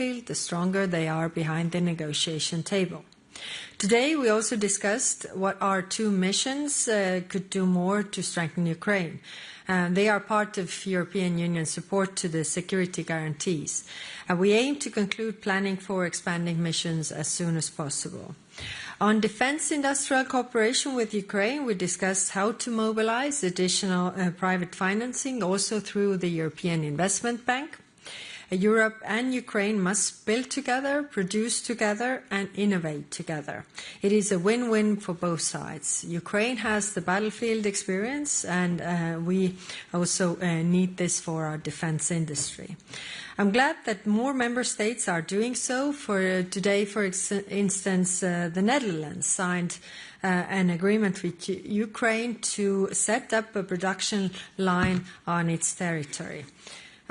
the stronger they are behind the negotiation table. Today, we also discussed what our two missions could do more to strengthen Ukraine. They are part of European Union support to the security guarantees. We aim to conclude planning for expanding missions as soon as possible. On defense industrial cooperation with Ukraine, we discussed how to mobilize additional private financing, also through the European Investment Bank. Europe and Ukraine must build together, produce together, and innovate together. It is a win-win for both sides. Ukraine has the battlefield experience, and we also need this for our defense industry. I'm glad that more member states are doing so. Today, for instance, the Netherlands signed an agreement with Ukraine to set up a production line on its territory.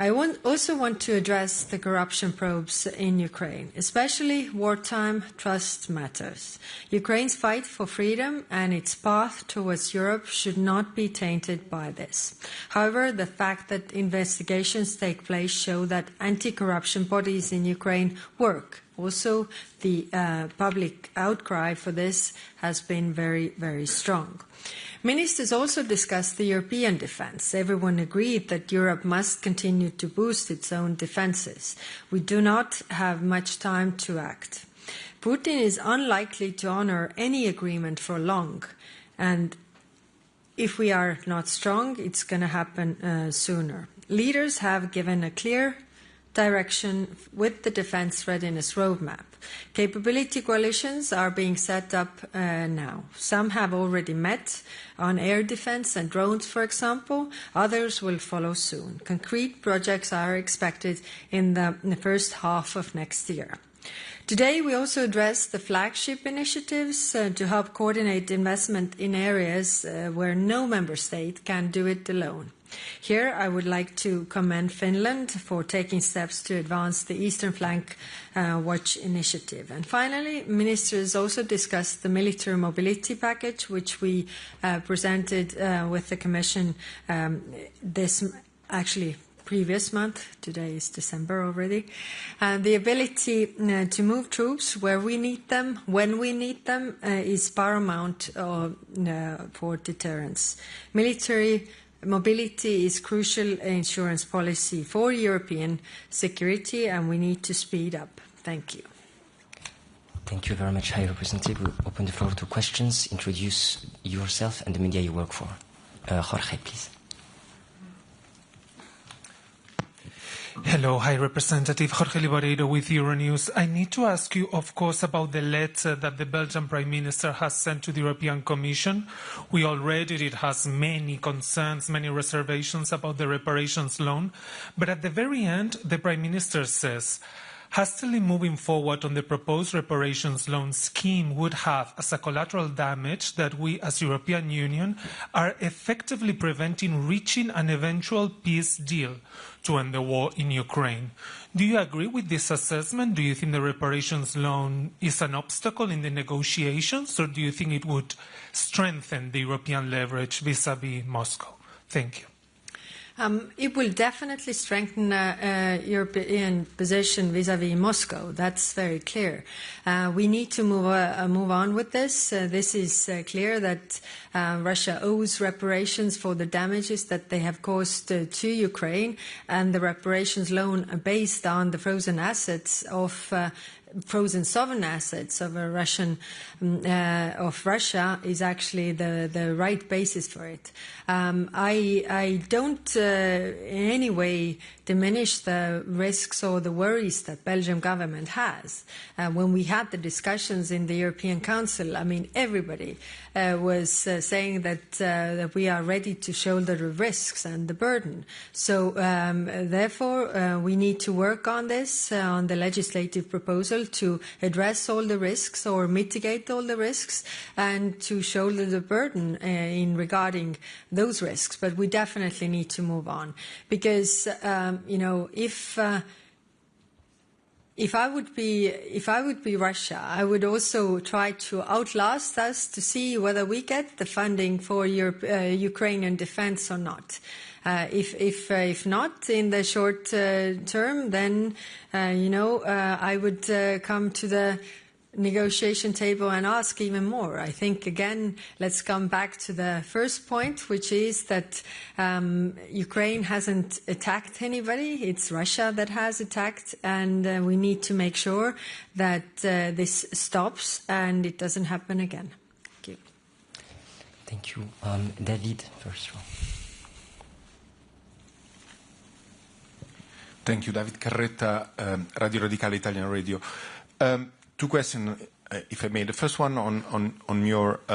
I also want to address the corruption probes in Ukraine. Especially wartime trust matters. Ukraine's fight for freedom and its path towards Europe should not be tainted by this. However, the fact that investigations take place show that anti-corruption bodies in Ukraine work. Also, the public outcry for this has been very, very strong. Ministers also discussed the European defence. Everyone agreed that Europe must continue to boost its own defences. We do not have much time to act. Putin is unlikely to honour any agreement for long, and if we are not strong, it's going to happen sooner. Leaders have given a clear direction with the defence readiness roadmap. Capability coalitions are being set up now. Some have already met on air defence and drones, for example. Others will follow soon. Concrete projects are expected in the first half of next year. Today, we also addressed the flagship initiatives to help coordinate investment in areas where no member state can do it alone. Here, I would like to commend Finland for taking steps to advance the Eastern Flank Watch initiative. And finally, ministers also discussed the military mobility package, which we presented with the Commission previous month. Today is December already. The ability to move troops where we need them, when we need them, is paramount for deterrence. Military mobility is crucial insurance policy for European security, and we need to speed up. Thank you. Thank you very much, High Representative. We open the floor to questions. Introduce yourself and the media you work for. Jorge, please. Hello, High Representative Jorge Libareiro with Euronews. I need to ask you, of course, about the letter that the Belgian Prime Minister has sent to the European Commission. We all read it. It has many concerns, many reservations about the reparations loan. But at the very end, the Prime Minister says, hastily moving forward on the proposed reparations loan scheme would have as a collateral damage that we as European Union are effectively preventing reaching an eventual peace deal to end the war in Ukraine. Do you agree with this assessment? Do you think the reparations loan is an obstacle in the negotiations, or do you think it would strengthen the European leverage vis-à-vis Moscow? Thank you. It will definitely strengthen European position vis-à-vis Moscow. That's very clear. We need to move on with this. This is clear that Russia owes reparations for the damages that they have caused to Ukraine, and the reparations loan based on the frozen assets of frozen sovereign assets of Russia is actually the right basis for it. I don't in any way diminish the risks or the worries that Belgian government has. When we had the discussions in the European Council, I mean, everybody was saying that we are ready to shoulder the risks and the burden. So therefore, we need to work on this, on the legislative proposal to address all the risks or mitigate all the risks and to shoulder the burden in regarding those risks. But we definitely need to move on because, If I would be Russia, I would also try to outlast us to see whether we get the funding for Ukrainian defense or not. If not in the short term, then I would come to the negotiation table and ask even more. I think, again, let's come back to the first point, which is that Ukraine hasn't attacked anybody. It's Russia that has attacked, and we need to make sure that this stops and it doesn't happen again. Thank you. Thank you. David, first row. Thank you. David Carretta, Radio Radicale, Italian Radio. Two questions, if I may. The first one on your